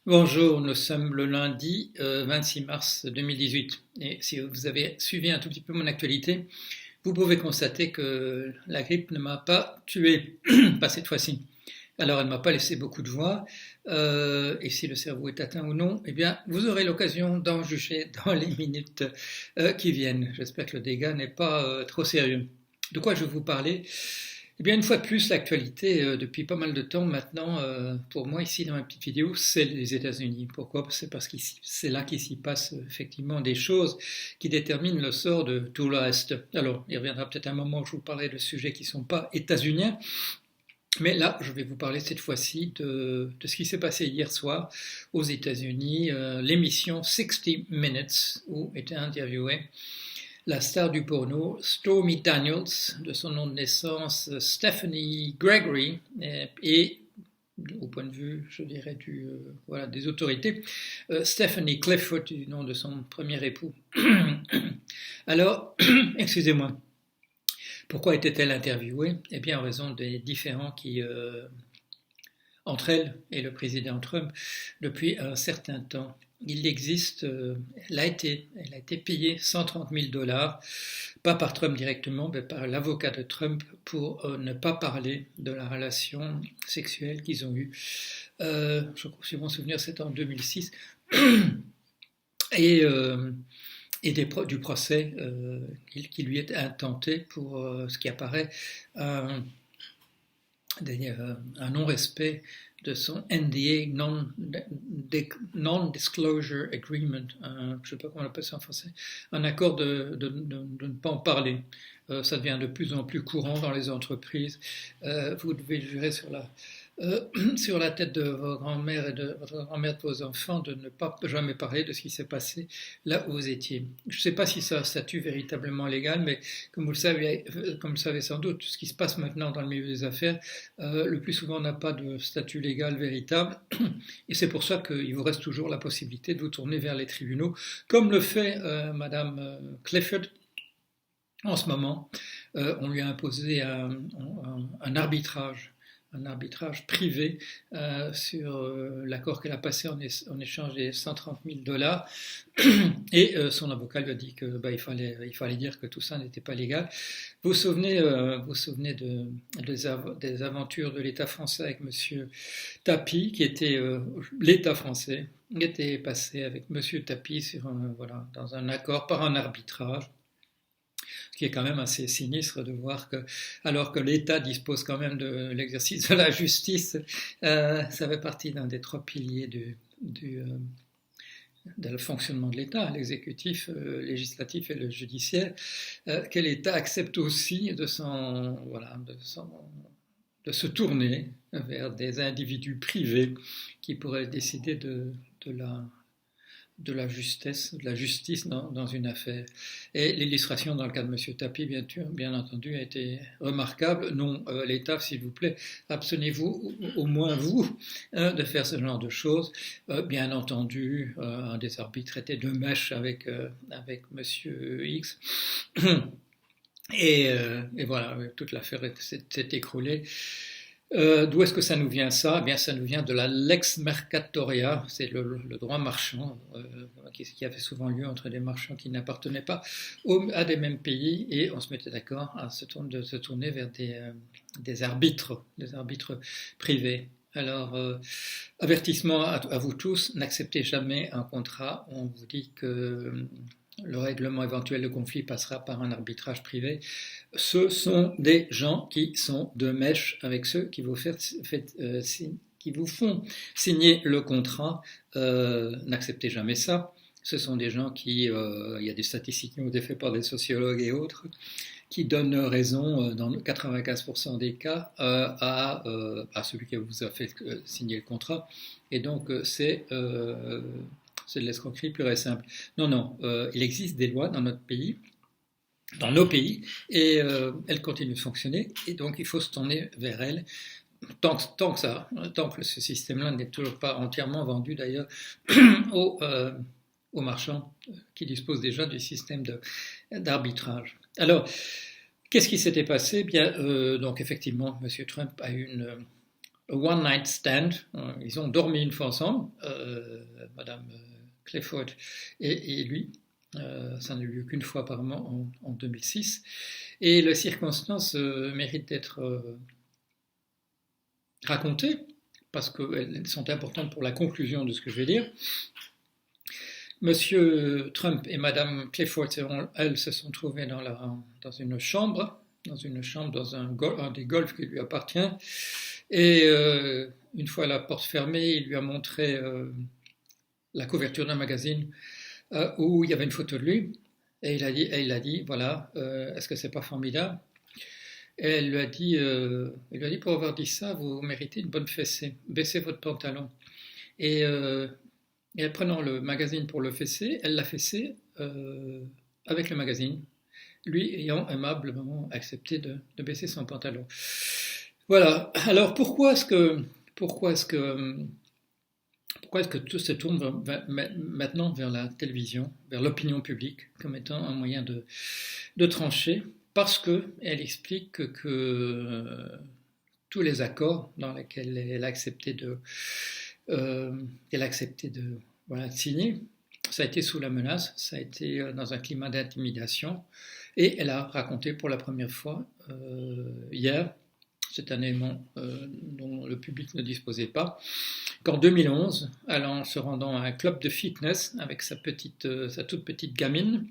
Bonjour, nous sommes le lundi 26 mars 2018 et si vous avez suivi un tout petit peu mon actualité, vous pouvez constater que la grippe ne m'a pas tué, pas cette fois-ci. Alors elle ne m'a pas laissé beaucoup de voix et si le cerveau est atteint ou non, eh bien vous aurez l'occasion d'en juger dans les minutes qui viennent. J'espère que le dégât n'est pas trop sérieux. De quoi je vais vous parler? Eh bien, une fois de plus, l'actualité, depuis pas mal de temps maintenant, pour moi, ici dans ma petite vidéo, c'est les États-Unis. Pourquoi? C'est parce que c'est là qu'il s'y passe effectivement des choses qui déterminent le sort de tout le reste. Alors, il reviendra peut-être un moment où je vous parlerai de sujets qui ne sont pas états-uniens, mais là, je vais vous parler cette fois-ci de ce qui s'est passé hier soir aux États-Unis, l'émission 60 Minutes, où était interviewé la star du porno, Stormy Daniels, de son nom de naissance Stephanie Gregory, et au point de vue, je dirais, voilà, des autorités, Stephanie Clifford, du nom de son premier époux. Alors, excusez-moi, pourquoi était-elle interviewée? Eh bien, en raison des différends qui, entre elle et le président Trump, depuis un certain temps. Il existe, elle a été payée 130 000 dollars, pas par Trump directement, mais par l'avocat de Trump pour ne pas parler de la relation sexuelle qu'ils ont eue. Si mon souvenir, c'était en 2006. Et, du procès qui lui est intenté pour ce qui apparaît un non-respect de son NDA, Non-Disclosure Agreement, je ne sais pas comment on appelle ça en français, un accord de ne pas en parler. Ça devient de plus en plus courant dans les entreprises. Vous devez jurer sur la tête de vos grands-mères et de votre grand-mère, de vos enfants, de ne pas jamais parler de ce qui s'est passé là où vous étiez. Je ne sais pas si ça a un statut véritablement légal, mais comme vous le savez sans doute, ce qui se passe maintenant dans le milieu des affaires, le plus souvent n'a pas de statut légal véritable, et c'est pour ça qu'il vous reste toujours la possibilité de vous tourner vers les tribunaux, comme le fait Madame Clifford en ce moment. On lui a imposé un arbitrage privé sur l'accord qu'elle a passé en échange des 130 000 dollars. Et son avocat lui a dit que il fallait dire que tout ça n'était pas légal. Vous souvenez des aventures de l'État français avec Monsieur Tapie, qui était l'État français, qui était passé avec Monsieur Tapie dans un accord par un arbitrage. Ce qui est quand même assez sinistre de voir que, alors que l'État dispose quand même de l'exercice de la justice, ça fait partie d'un des trois piliers le fonctionnement de l'État, l'exécutif, législatif et le judiciaire, que l'État accepte aussi de se tourner vers des individus privés qui pourraient décider de la justice dans une affaire. Et l'illustration dans le cas de M. Tapie, bien entendu, a été remarquable. Non, l'État, s'il vous plaît, abstenez-vous, au moins vous, de faire ce genre de choses. Bien entendu, un des arbitres était de mèche avec M. X. Et voilà, toute l'affaire s'est écroulée. D'où est-ce que ça nous vient ça? Eh bien, ça nous vient de la lex mercatoria, c'est le droit marchand qui avait souvent lieu entre des marchands qui n'appartenaient pas à des mêmes pays, et on se mettait d'accord de se tourner vers des arbitres privés. Alors, avertissement à vous tous, n'acceptez jamais un contrat où on vous dit que le règlement éventuel de conflit passera par un arbitrage privé. Ce sont des gens qui sont de mèche avec ceux qui vous font signer le contrat. N'acceptez jamais ça. Ce sont des gens il y a des statistiques qui ont été faites par des sociologues et autres, qui donnent raison dans 95% des cas à celui qui vous a fait signer le contrat. Et donc c'est de l'escroquerie pure et simple. Non, il existe des lois dans nos pays, et elles continuent de fonctionner, et donc il faut se tourner vers elles. Tant que ce système-là n'est toujours pas entièrement vendu d'ailleurs aux marchands qui disposent déjà du système d'arbitrage. Alors, qu'est-ce qui s'était passé? Bien, donc effectivement, M. Trump a eu one night stand. Ils ont dormi une fois ensemble, Madame Clifford et lui. Ça n'a eu lieu qu'une fois apparemment en 2006. Et les circonstances méritent d'être racontées parce qu'elles sont importantes pour la conclusion de ce que je vais dire. Monsieur Trump et Madame Clifford, elles se sont trouvées dans une chambre, dans un des golfs qui lui appartient. Et une fois la porte fermée, il lui a montré la couverture d'un magazine où il y avait une photo de lui. Et il a dit voilà, est-ce que c'est pas formidable? Et elle lui a dit, pour avoir dit ça, vous méritez une bonne fessée. Baissez votre pantalon. Et prenant le magazine pour le fesser, elle l'a fessé avec le magazine, lui ayant aimablement accepté de baisser son pantalon. Voilà. Alors pourquoi est-ce que tout se tourne maintenant vers la télévision, vers l'opinion publique, comme étant un moyen de trancher? Parce qu'elle explique que tous les accords dans lesquels elle a accepté de signer, ça a été sous la menace, ça a été dans un climat d'intimidation, et elle a raconté pour la première fois hier, c'est un élément dont le public ne disposait pas, qu'en 2011, en se rendant à un club de fitness avec sa toute petite gamine,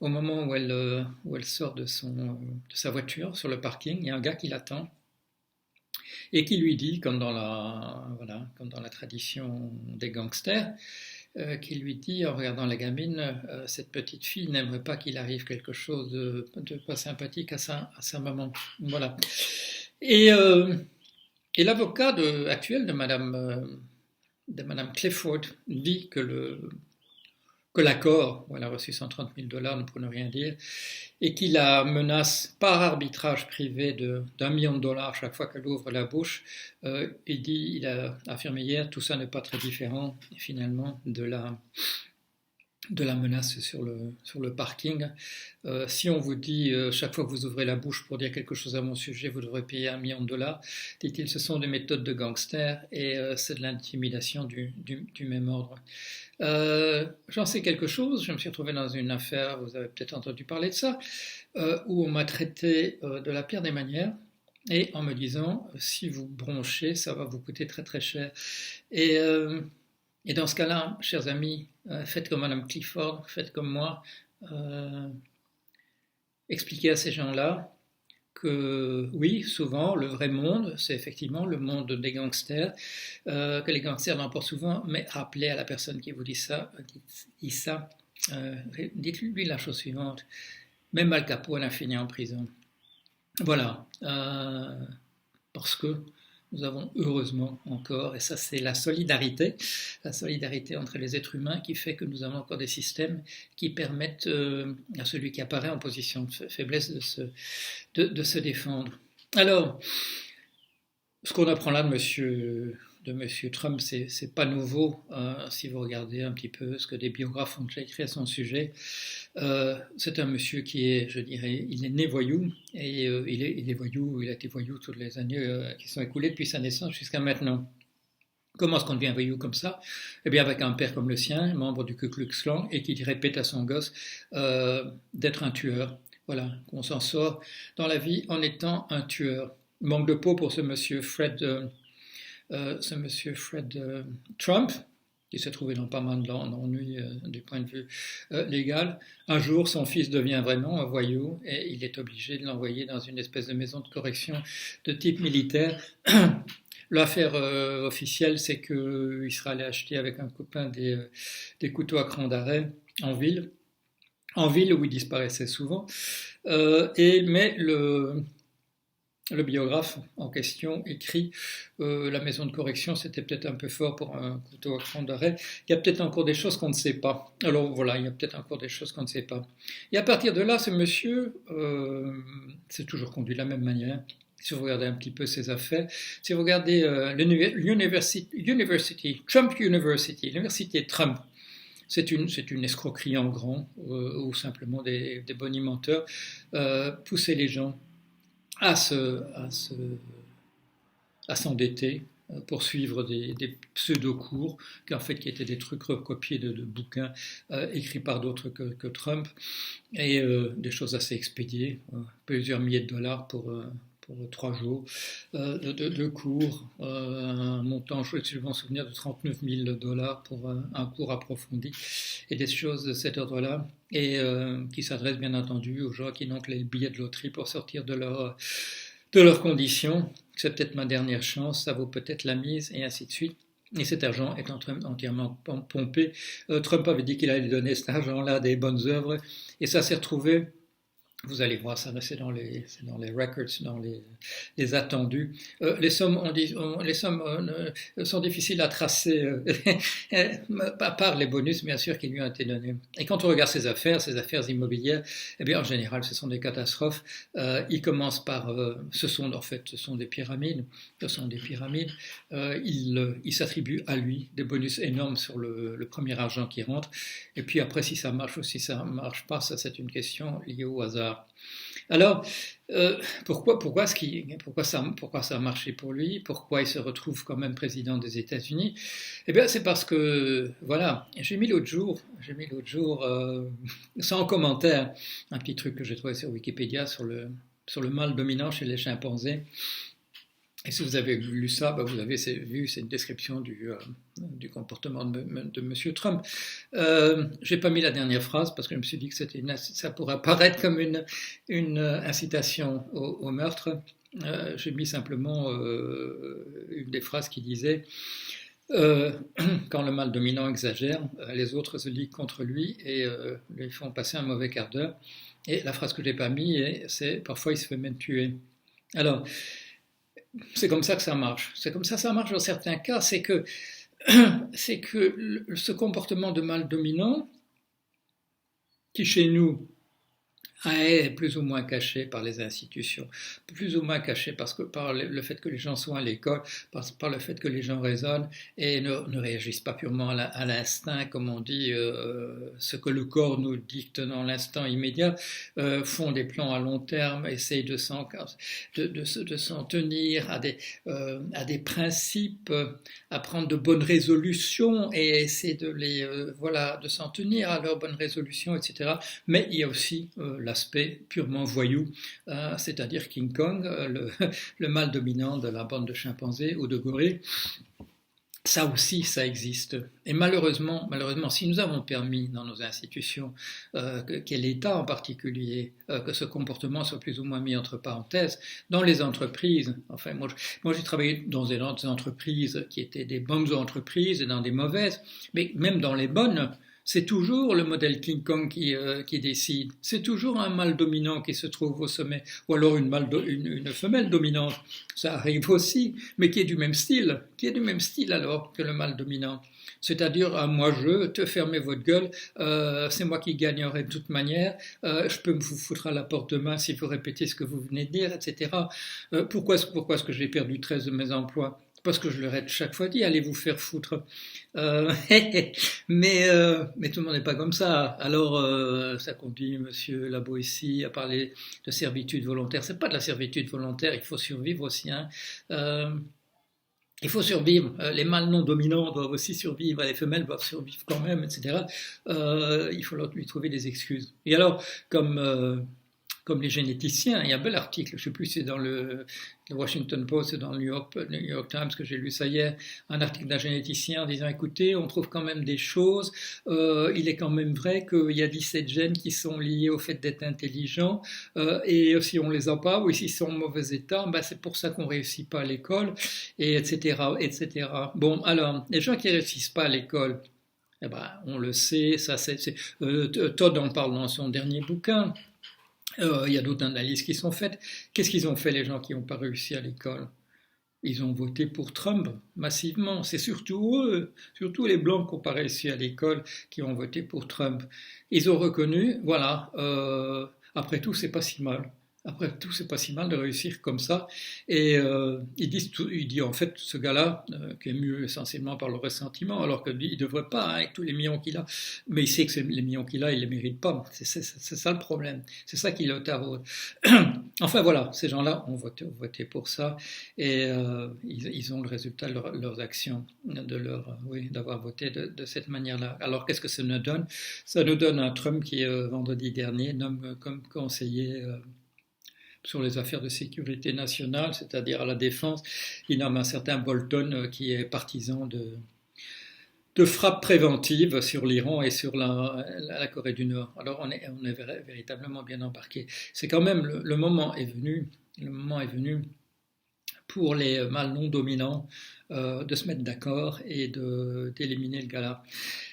au moment où elle sort de sa voiture sur le parking, il y a un gars qui l'attend et qui lui dit, comme dans la tradition des gangsters, qui lui dit en regardant la gamine, cette petite fille n'aimerait pas qu'il arrive quelque chose de pas sympathique à sa maman. Voilà. Et l'avocat actuel de Madame Clifford dit que l'accord, où elle a reçu 130 000 $ pour ne rien dire, et qui la menace par arbitrage privé d'1 million de $ chaque fois qu'elle ouvre la bouche. Il a affirmé hier, tout ça n'est pas très différent finalement de la menace sur le parking. Si on vous dit chaque fois que vous ouvrez la bouche pour dire quelque chose à mon sujet, vous devrez payer 1 million de $, dit-il, ce sont des méthodes de gangsters et c'est de l'intimidation du même ordre. J'en sais quelque chose, je me suis retrouvé dans une affaire, vous avez peut-être entendu parler de ça, où on m'a traité de la pire des manières et en me disant si vous bronchez, ça va vous coûter très très cher. Et dans ce cas-là, chers amis, faites comme Madame Clifford, faites comme moi, expliquez à ces gens-là que oui, souvent, le vrai monde, c'est effectivement le monde des gangsters, que les gangsters l'emportent souvent, mais rappelez à la personne qui vous dit ça, dites-lui la chose suivante, même Al Capone a fini en prison. Voilà, parce que nous avons heureusement encore, et ça c'est la solidarité entre les êtres humains qui fait que nous avons encore des systèmes qui permettent à celui qui apparaît en position de faiblesse de se défendre. Alors, ce qu'on apprend là de Monsieur Trump, c'est pas nouveau si vous regardez un petit peu ce que des biographes ont déjà écrit à son sujet. C'est un monsieur qui est, je dirais, il est né voyou et il a été voyou toutes les années qui sont écoulées depuis sa naissance jusqu'à maintenant. Comment est-ce qu'on devient voyou comme ça? Eh bien, avec un père comme le sien, membre du Ku Klux Klan, et qui répète à son gosse d'être un tueur. Voilà, qu'on s'en sort dans la vie en étant un tueur. Manque de peau pour ce monsieur Fred Trump, qui s'est trouvé dans pas mal d'ennuis du point de vue légal. Un jour, son fils devient vraiment un voyou et il est obligé de l'envoyer dans une espèce de maison de correction de type militaire. L'affaire officielle, c'est qu'il sera allé acheter avec un copain des couteaux à cran d'arrêt en ville où il disparaissait souvent. Mais le biographe en question écrit la maison de correction, c'était peut-être un peu fort pour un couteau à cran d'arrêt. Il y a peut-être encore des choses qu'on ne sait pas. Alors voilà, il y a peut-être encore des choses qu'on ne sait pas. Et à partir de là, ce monsieur s'est toujours conduit de la même manière. Si vous regardez un petit peu ses affaires, si vous regardez l'université Trump, c'est une escroquerie en grand, ou simplement des bonimenteurs, pousser les gens à se à s'endetter pour suivre des pseudo-cours, qui en fait qui étaient des trucs recopiés de bouquins écrits par d'autres que Trump, et des choses assez expédiées, plusieurs milliers de dollars pour 3 jours de cours, un montant, je m'en souvenir, de 39 000 dollars pour un cours approfondi, et des choses de cet ordre-là, et qui s'adressent bien entendu aux gens qui n'ont que les billets de loterie pour sortir de leurs conditions. C'est peut-être ma dernière chance, ça vaut peut-être la mise, et ainsi de suite. Et cet argent est entièrement pompé. Trump avait dit qu'il allait donner cet argent-là à des bonnes œuvres, et ça s'est retrouvé. Vous allez voir ça, c'est dans les records, dans les attendus. Les sommes, les sommes sont difficiles à tracer, à part les bonus, bien sûr, qui lui ont été donnés. Et quand on regarde ses affaires immobilières, eh bien, en général, ce sont des catastrophes. Il commence par, ce sont des pyramides. Il s'attribue à lui des bonus énormes sur le premier argent qui rentre. Et puis après, si ça marche ou si ça marche pas, ça c'est une question liée au hasard. Alors, pourquoi ça a marché pour lui? Pourquoi il se retrouve quand même président des États-Unis? Eh bien, c'est parce que, voilà, j'ai mis l'autre jour, sans commentaire, un petit truc que j'ai trouvé sur Wikipédia sur le mâle dominant chez les chimpanzés. Et si vous avez lu ça, vous avez vu, c'est une description du comportement de M. Trump. J'ai pas mis la dernière phrase parce que je me suis dit que ça pourrait apparaître comme une incitation au meurtre. J'ai mis simplement une des phrases qui disait quand le mâle dominant exagère, les autres se liguent contre lui et lui font passer un mauvais quart d'heure. Et la phrase que j'ai pas mis, c'est parfois il se fait même tuer. Alors, c'est comme ça que ça marche. C'est comme ça que ça marche dans certains cas. C'est que ce comportement de mâle dominant, qui chez nous est plus ou moins caché par les institutions, plus ou moins caché par le fait que les gens sont à l'école, par le fait que les gens raisonnent et ne réagissent pas purement à l'instinct, comme on dit, ce que le corps nous dicte dans l'instant immédiat, font des plans à long terme, essayent de s'en tenir à des principes, à prendre de bonnes résolutions et essayer de s'en tenir à leurs bonnes résolutions, etc. Mais il y a aussi l'aspect purement voyou, c'est-à-dire King Kong, le mâle dominant de la bande de chimpanzés ou de gorilles. Ça aussi, ça existe. Et malheureusement, si nous avons permis dans nos institutions, qu'est l'État en particulier, que ce comportement soit plus ou moins mis entre parenthèses, dans les entreprises, enfin moi j'ai travaillé dans des entreprises qui étaient des bonnes entreprises et dans des mauvaises, mais même dans les bonnes, c'est toujours le modèle King Kong qui décide. C'est toujours un mâle dominant qui se trouve au sommet, ou alors une femelle dominante. Ça arrive aussi, mais qui est du même style alors que le mâle dominant. C'est-à-dire, moi te fermez votre gueule, c'est moi qui gagnerai de toute manière, je peux me vous foutre à la porte demain si vous répétez ce que vous venez de dire, etc. Pourquoi est-ce que j'ai perdu 13 de mes emplois? Parce que je leur ai chaque fois dit, allez vous faire foutre. Mais tout le monde n'est pas comme ça. Alors, ça conduit Monsieur Laboétie à parler de servitude volontaire. C'est pas de la servitude volontaire, il faut survivre aussi. Il faut survivre. Les mâles non dominants doivent aussi survivre. Les femelles doivent survivre quand même, etc. Il faut lui trouver des excuses. Et alors, comme les généticiens, il y a un bel article, je ne sais plus si c'est dans le Washington Post ou dans le New York Times que j'ai lu ça hier, un article d'un généticien en disant écoutez, on trouve quand même des choses, il est quand même vrai qu'il y a 17 gènes qui sont liés au fait d'être intelligent, et si on les a pas, ou s'ils sont en mauvais état, c'est pour ça qu'on réussit pas à l'école, et etc., etc. Bon, alors, les gens qui réussissent pas à l'école, on le sait, Todd en parle dans son dernier bouquin. Il y a d'autres analyses qui sont faites. Qu'est-ce qu'ils ont fait les gens qui n'ont pas réussi à l'école? Ils ont voté pour Trump massivement. C'est surtout eux, surtout les blancs qui n'ont pas réussi à l'école, qui ont voté pour Trump. Ils ont reconnu, voilà, après tout, c'est pas si mal. après tout, c'est pas si mal de réussir comme ça. Et il dit en fait, ce gars-là, qui est mu essentiellement par le ressentiment, alors qu'il ne devrait pas, hein, avec tous les millions qu'il a, mais il sait que les millions qu'il a, il les mérite pas. C'est ça le problème. C'est ça qui le taraude. Enfin voilà, ces gens-là ont voté pour ça et ils ont le résultat de leurs actions, oui, d'avoir voté de cette manière-là. Alors qu'est-ce que ça nous donne? Ça nous donne un Trump qui, vendredi dernier, nomme comme conseiller sur les affaires de sécurité nationale, c'est-à-dire à la défense, il nomme un certain Bolton qui est partisan de frappes préventives sur l'Iran et sur la Corée du Nord. Alors on est véritablement bien embarqué. C'est quand même le moment est venu, pour les mâles non dominants de se mettre d'accord et d'éliminer le gars-là.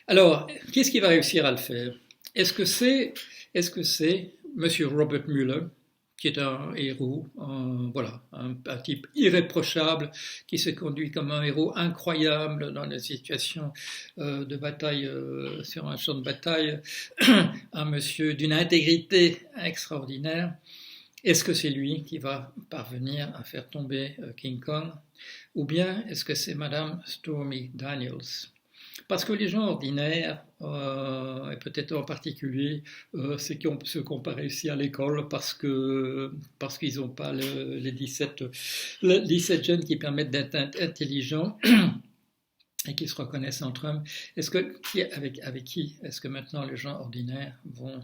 Alors, qui est-ce qui va réussir à le faire? Est-ce que c'est Monsieur Robert Mueller, qui est un héros, voilà, un type irréprochable, qui se conduit comme un héros incroyable dans les situations de bataille, sur un champ de bataille, un monsieur d'une intégrité extraordinaire. Est-ce que c'est lui qui va parvenir à faire tomber King Kong, ou bien est-ce que c'est Madame Stormy Daniels? Parce que les gens ordinaires, et peut-être en particulier ceux qui n'ont pas réussi à l'école parce qu'ils n'ont pas les 17 jeunes qui permettent d'être intelligents et qui se reconnaissent entre eux, avec qui est-ce que maintenant les gens ordinaires vont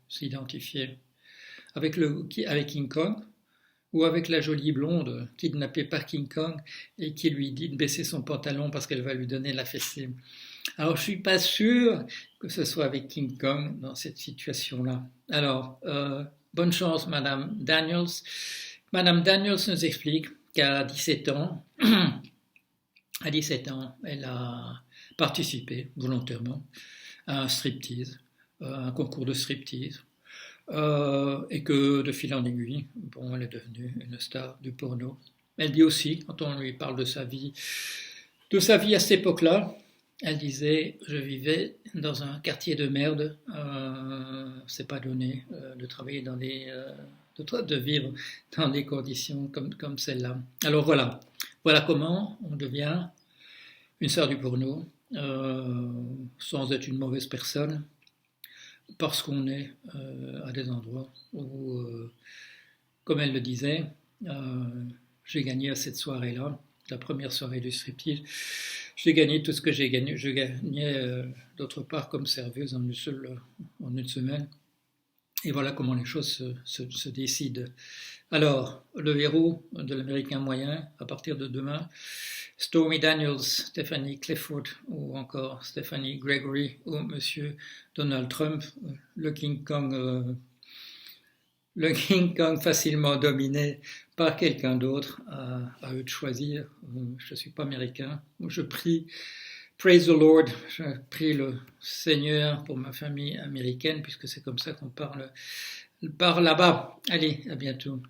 s'identifier? Avec King Kong, ou avec la jolie blonde kidnappée par King Kong et qui lui dit de baisser son pantalon parce qu'elle va lui donner la fessée. Alors je suis pas sûr que ce soit avec King Kong dans cette situation-là. Alors, bonne chance Madame Daniels. Madame Daniels nous explique qu'à 17 ans, elle a participé volontairement à un striptease, un concours de striptease. Et que de fil en aiguille, bon, elle est devenue une star du porno. Elle dit aussi, quand on lui parle de sa vie à cette époque-là, elle disait, je vivais dans un quartier de merde, c'est pas donné de travailler de vivre dans des conditions comme celle-là. Alors voilà comment on devient une star du porno, sans être une mauvaise personne, parce qu'on est à des endroits où, comme elle le disait, j'ai gagné à cette soirée-là, la première soirée du striptease, j'ai gagné tout ce que j'ai gagné. Je gagnais d'autre part comme serveuse en une semaine. Et voilà comment les choses se décident. Alors, le héros de l'Américain moyen, à partir de demain, Stormy Daniels, Stephanie Clifford ou encore Stephanie Gregory ou Monsieur Donald Trump, le King Kong facilement dominé par quelqu'un d'autre, à eux de choisir. Je ne suis pas américain, je prie, praise the Lord, je prie le Seigneur pour ma famille américaine, puisque c'est comme ça qu'on parle par là-bas. Allez, à bientôt.